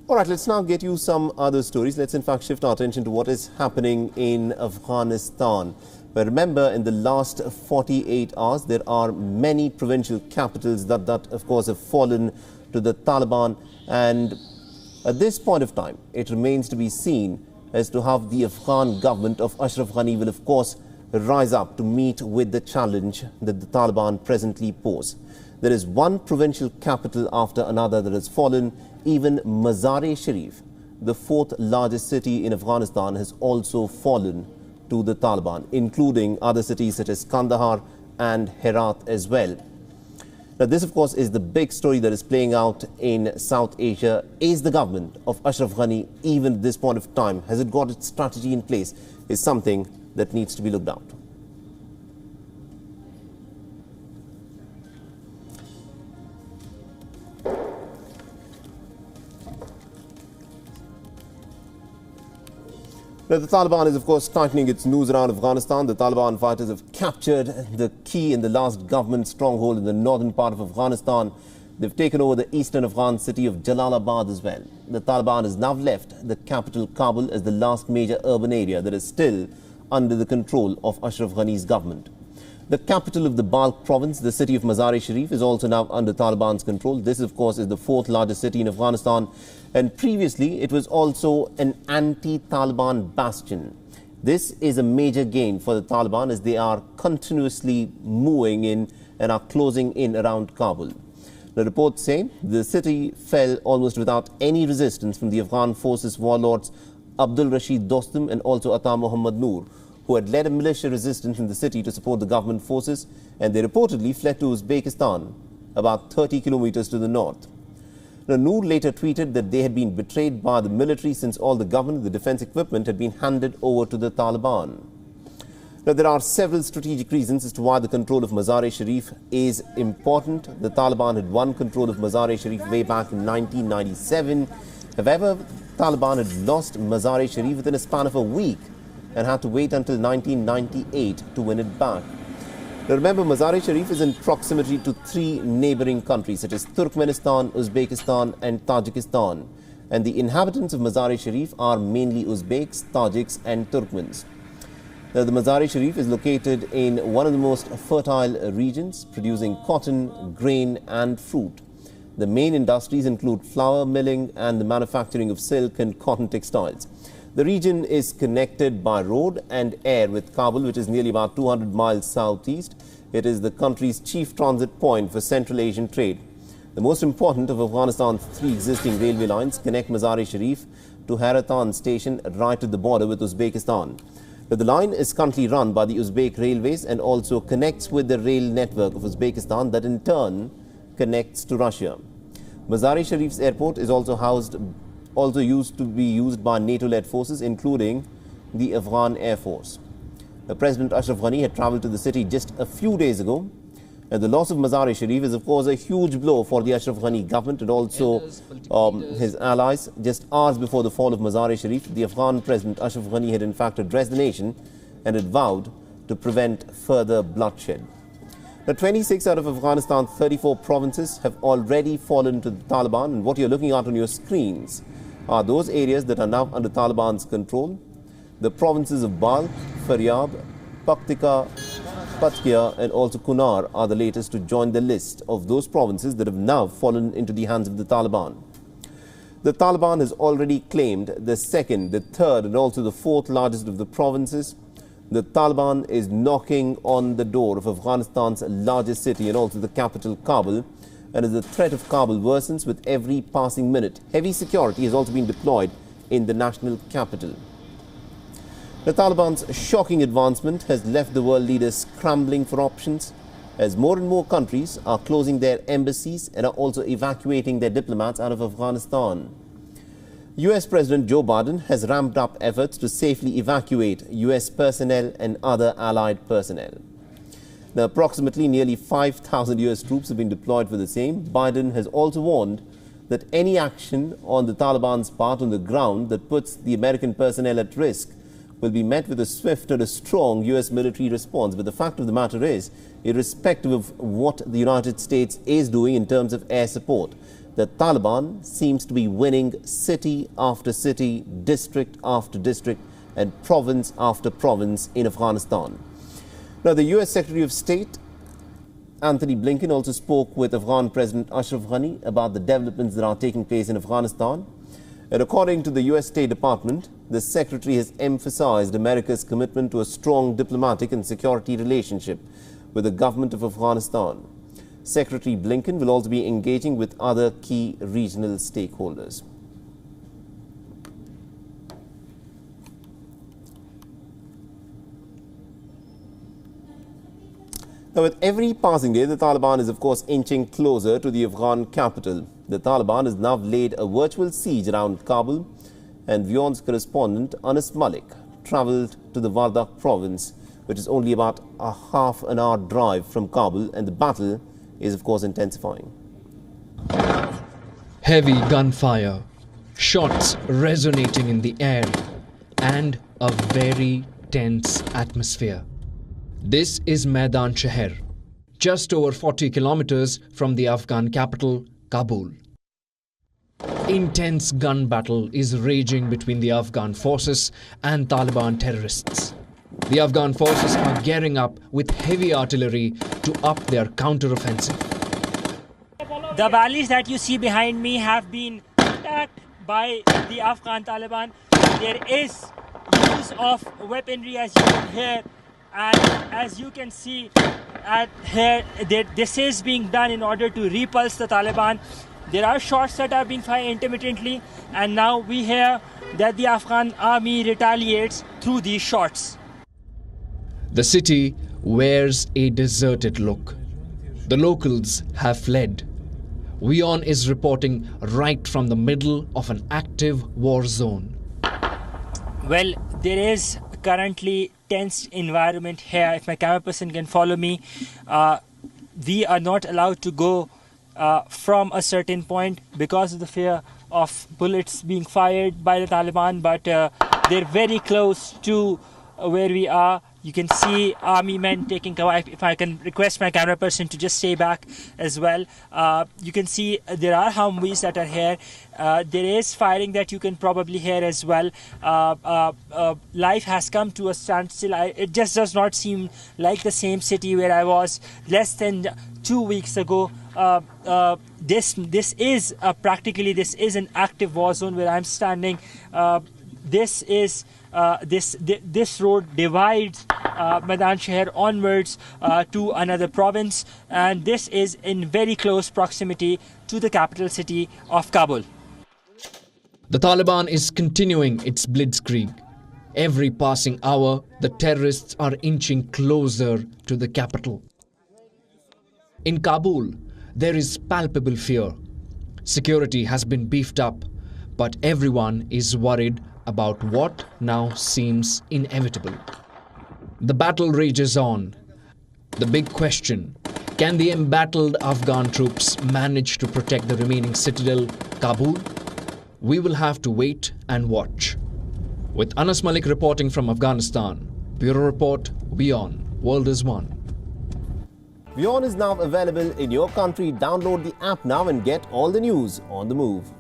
All right, let's now get you some other stories. Let's in fact shift our attention to what is happening in Afghanistan. But remember, in the last 48 hours, there are many provincial capitals that of course have fallen to the Taliban. And at this point of time, it remains to be seen as to how the Afghan government of Ashraf Ghani will of course rise up to meet with the challenge that the Taliban presently pose. There is one provincial capital after another that has fallen. Even Mazar-e-Sharif, the fourth largest city in Afghanistan, has also fallen to the Taliban, including other cities such as Kandahar and Herat as well. Now, this, of course, is the big story that is playing out in South Asia. Is the government of Ashraf Ghani, even at this point of time, has it got its strategy in place, is something that needs to be looked out. Now, the Taliban is, of course, tightening its noose around Afghanistan. The Taliban fighters have captured the key in the last government stronghold in the northern part of Afghanistan. They've taken over the eastern Afghan city of Jalalabad as well. The Taliban has now left the capital Kabul as the last major urban area that is still under the control of Ashraf Ghani's government. The capital of the Balkh province, the city of Mazar-e-Sharif, is also now under Taliban's control. This, of course, is the fourth largest city in Afghanistan. And previously, it was also an anti-Taliban bastion. This is a major gain for the Taliban as they are continuously moving in and are closing in around Kabul. The reports say the city fell almost without any resistance from the Afghan forces warlords Abdul Rashid Dostum and also Ata Muhammad Noor, who had led a militia resistance in the city to support the government forces, and they reportedly fled to Uzbekistan, about 30 kilometers to the north. Now, Noor later tweeted that they had been betrayed by the military since all the government, the defense equipment had been handed over to the Taliban. Now, there are several strategic reasons as to why the control of Mazar-e-Sharif is important. The Taliban had won control of Mazar-e-Sharif way back in 1997. However, the Taliban had lost Mazar-e-Sharif within a span of a week and had to wait until 1998 to win it back. Now, remember, Mazar-e-Sharif is in proximity to three neighboring countries such as Turkmenistan, Uzbekistan and Tajikistan. And the inhabitants of Mazar-e-Sharif are mainly Uzbeks, Tajiks and Turkmens. Now, the Mazar-e-Sharif is located in one of the most fertile regions, producing cotton, grain and fruit. The main industries include flour milling and the manufacturing of silk and cotton textiles. The region is connected by road and air with Kabul, which is nearly about 200 miles southeast. It is the country's chief transit point for Central Asian trade. The most important of Afghanistan's three existing railway lines connect Mazar-e-Sharif to Haratan station right at the border with Uzbekistan. But the line is currently run by the Uzbek Railways and also connects with the rail network of Uzbekistan that in turn connects to Russia. Mazar-e-Sharif's airport is also used to be used by NATO-led forces, including the Afghan Air Force. The President Ashraf Ghani had travelled to the city just a few days ago. And the loss of Mazar-e-Sharif is, of course, a huge blow for the Ashraf Ghani government and also his allies. Just hours before the fall of Mazar-e-Sharif, the Afghan President Ashraf Ghani had in fact addressed the nation and had vowed to prevent further bloodshed. Now, 26 out of Afghanistan's 34 provinces have already fallen to the Taliban, and what you're looking at on your screens are those areas that are now under Taliban's control. The provinces of Balkh, Faryab, Paktika, Patkia and also Kunar are the latest to join the list of those provinces that have now fallen into the hands of the Taliban. The Taliban has already claimed the second, the third and also the fourth largest of the provinces. The Taliban is knocking on the door of Afghanistan's largest city and also the capital Kabul. And as the threat of Kabul worsens with every passing minute, heavy security has also been deployed in the national capital. The Taliban's shocking advancement has left the world leaders scrambling for options as more and more countries are closing their embassies and are also evacuating their diplomats out of Afghanistan. US President Joe Biden has ramped up efforts to safely evacuate US personnel and other allied personnel. Now, approximately nearly 5,000 US troops have been deployed for the same. Biden has also warned that any action on the Taliban's part on the ground that puts the American personnel at risk will be met with a swift and a strong US military response. But the fact of the matter is, irrespective of what the United States is doing in terms of air support, the Taliban seems to be winning city after city, district after district, and province after province in Afghanistan. Now, the US Secretary of State Antony Blinken also spoke with Afghan President Ashraf Ghani about the developments that are taking place in Afghanistan. And according to the US State Department, the Secretary has emphasized America's commitment to a strong diplomatic and security relationship with the government of Afghanistan. Secretary Blinken will also be engaging with other key regional stakeholders. Now, with every passing day, the Taliban is, of course, inching closer to the Afghan capital. The Taliban has now laid a virtual siege around Kabul, and WION's correspondent, Anas Malik, travelled to the Wardak province, which is only about a half an hour drive from Kabul, and the battle is, of course, intensifying. Heavy gunfire, shots resonating in the air, and a very tense atmosphere. This is Maidan Sheher, just over 40 kilometers from the Afghan capital, Kabul. Intense gun battle is raging between the Afghan forces and Taliban terrorists. The Afghan forces are gearing up with heavy artillery to up their counter-offensive. The valleys that you see behind me have been attacked by the Afghan Taliban. There is use of weaponry, as you can hear. And as you can see here, this is being done in order to repulse the Taliban. There are shots that are being fired intermittently, and now we hear that the Afghan army retaliates through these shots. The city wears a deserted look. The locals have fled. WION is reporting right from the middle of an active war zone. Well, there is currently tense environment here. If my camera person can follow me, we are not allowed to go from a certain point because of the fear of bullets being fired by the Taliban, but they're very close to where we are. You can see army men taking cover. If I can request my camera person to just stay back as well. You can see there are Humvees that are here. There is firing that you can probably hear as well. Life has come to a standstill. It just does not seem like the same city where I was less than 2 weeks ago. This is practically an active war zone where I'm standing. This road divides Maidan Sheher onwards to another province, and this is in very close proximity to the capital city of Kabul. The Taliban is continuing its blitzkrieg. Every passing hour, the terrorists are inching closer to the capital. In Kabul, there is palpable fear. Security has been beefed up, but everyone is worried about what now seems inevitable. The battle rages on. The big question: can the embattled Afghan troops manage to protect the remaining citadel, Kabul? We will have to wait and watch. With Anas Malik reporting from Afghanistan, Bureau Report, WION, World is One. WION is now available in your country. Download the app now and get all the news on the move.